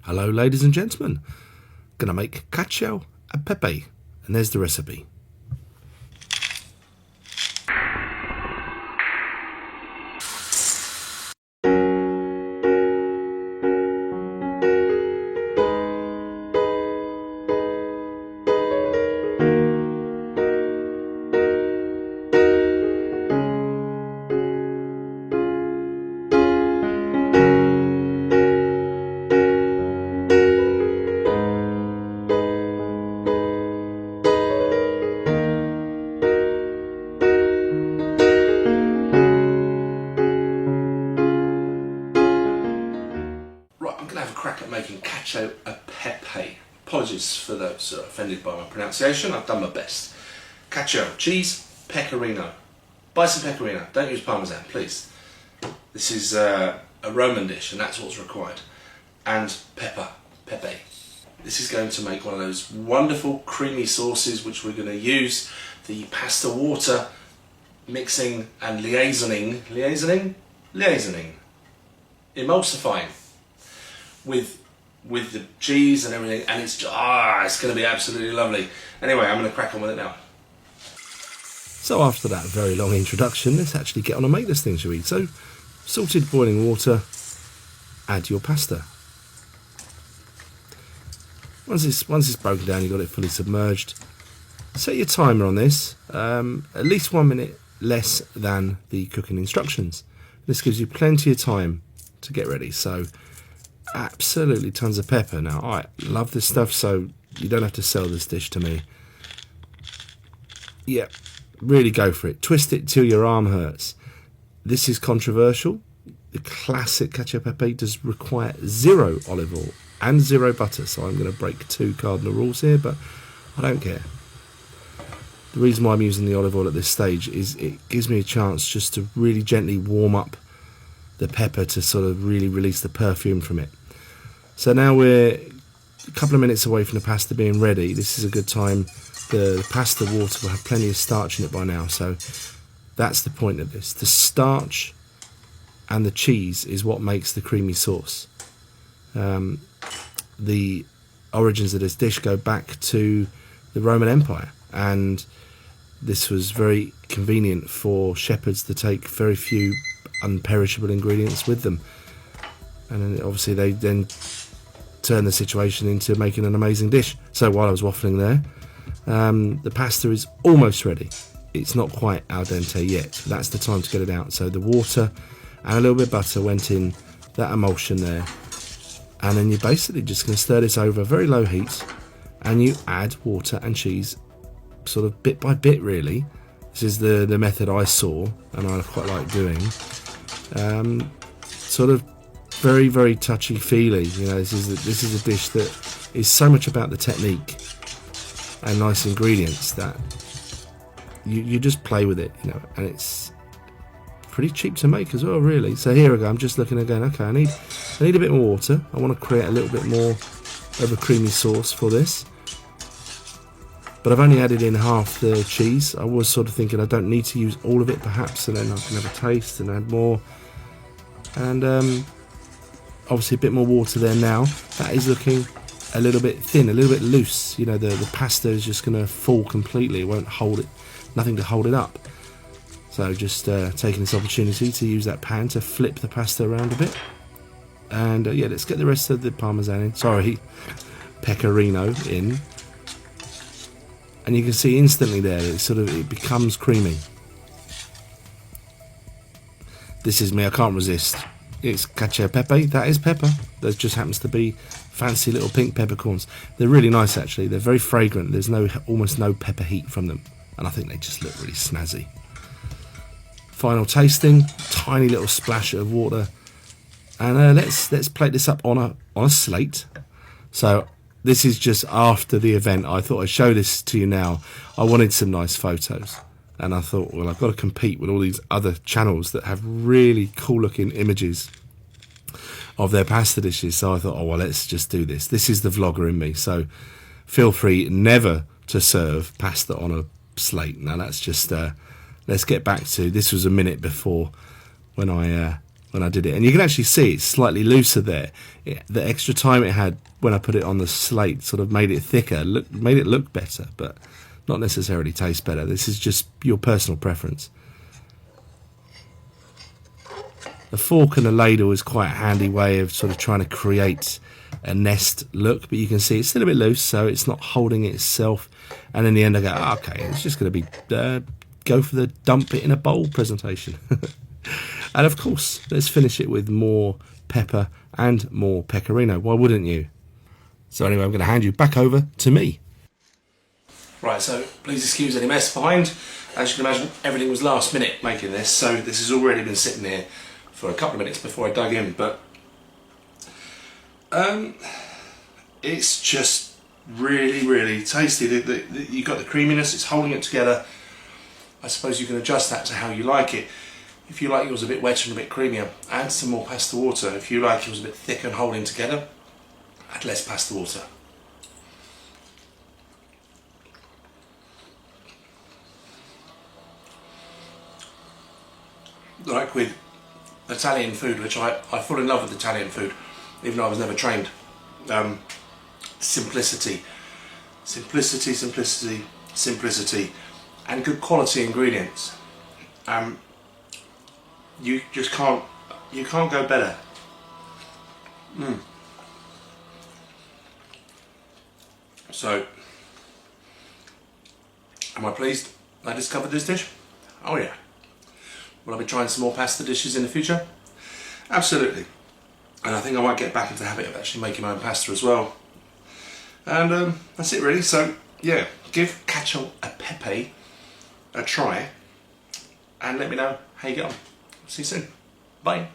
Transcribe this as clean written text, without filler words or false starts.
Hello ladies and gentlemen, gonna make Cacio and Pepe, and there's the recipe. Crack at making Cacio e Pepe. Apologies for those offended by my pronunciation, I've done my best. Cacio, cheese, pecorino. Buy some pecorino, don't use parmesan, please. This is a Roman dish and that's what's required. And Pepe. This is going to make one of those wonderful creamy sauces which we're going to use the pasta water mixing and liaisoning, emulsifying with the cheese and everything, and it's going to be absolutely lovely. Anyway, I'm going to crack on with it now. So after that very long introduction, let's actually get on and make this thing, shall we? So, salted boiling water, add your pasta. Once it's broken down, you've got it fully submerged. Set your timer on this, at least 1 minute less than the cooking instructions. This gives you plenty of time to get ready. So absolutely tons of pepper. Now I love this stuff, so you don't have to sell this dish to me. Yeah, really go for it. Twist it till your arm hurts. This is controversial. The classic Cacio e Pepe does require 0 olive oil and 0 butter, so I'm going to break 2 cardinal rules here, but I don't care. The reason why I'm using the olive oil at this stage is it gives me a chance just to really gently warm up the pepper to sort of really release the perfume from it. So now we're a couple of minutes away from the pasta being ready. This is a good time. The pasta water will have plenty of starch in it by now, so that's the point of this. The starch and the cheese is what makes the creamy sauce. The origins of this dish go back to the Roman Empire, and this was very convenient for shepherds to take very few unperishable ingredients with them, and then obviously they then turn the situation into making an amazing dish. So while I was waffling there, the pasta is almost ready. It's not quite al dente yet, so that's the time to get it out. So the water and a little bit of butter went in that emulsion there, and then you're basically just going to stir this over a very low heat, and you add water and cheese sort of bit by bit, really. This is the method I saw and I quite like doing. Sort of very, very touchy-feely. You know, this is a dish that is so much about the technique and nice ingredients that you just play with it, you know, and it's pretty cheap to make as well, really. So here we go. I'm just looking again. Okay, I need a bit more water. I want to create a little bit more of a creamy sauce for this. But I've only added in half the cheese. I was sort of thinking I don't need to use all of it, perhaps, and then I can have a taste and add more. And obviously a bit more water there now. That is looking a little bit thin, a little bit loose. You know, the pasta is just going to fall completely. It won't hold it, nothing to hold it up. So just taking this opportunity to use that pan to flip the pasta around a bit. And yeah, let's get the rest of the parmesan in. Sorry, pecorino in. And you can see instantly there, it becomes creamy. This is me, I can't resist. It's Cacio e Pepe, that is pepper. There just happens to be fancy little pink peppercorns. They're really nice actually, they're very fragrant. There's almost no pepper heat from them. And I think they just look really snazzy. Final tasting, tiny little splash of water. And let's plate this up on a slate. So this is just after the event. I thought I'd show this to you now. I wanted some nice photos. And I thought, well, I've got to compete with all these other channels that have really cool looking images of their pasta dishes. So I thought, oh, well, let's just do this. This is the vlogger in me. So feel free never to serve pasta on a slate. Now that's just, let's get back to, this was a minute before when I when I did it, and you can actually see it's slightly looser there. The extra time it had when I put it on the slate sort of made it thicker, made it look better, but not necessarily taste better. This is just your personal preference. The fork and the ladle is quite a handy way of sort of trying to create a nest look, but you can see it's still a bit loose, so it's not holding itself. And in the end I go, oh, okay, it's just going to be go for the dump it in a bowl presentation. And of course, let's finish it with more pepper and more pecorino. Why wouldn't you? So anyway, I'm going to hand you back over to me. Right, so please excuse any mess behind. As you can imagine, everything was last minute making this, so this has already been sitting here for a couple of minutes before I dug in, but it's just really, really tasty. You've got the creaminess, it's holding it together. I suppose you can adjust that to how you like it. If you like yours a bit wetter and a bit creamier, add some more pasta water. If you like yours a bit thicker and holding together, add less pasta water. Like with Italian food, which I fall in love with Italian food, even though I was never trained. Simplicity, simplicity, simplicity, simplicity, and good quality ingredients. You just can't go better. So, am I pleased I discovered this dish? Oh yeah. Will I be trying some more pasta dishes in the future? Absolutely. And I think I might get back into the habit of actually making my own pasta as well. And that's it really. So yeah, give Cacio e Pepe a try and let me know how you get on. See you soon. Bye.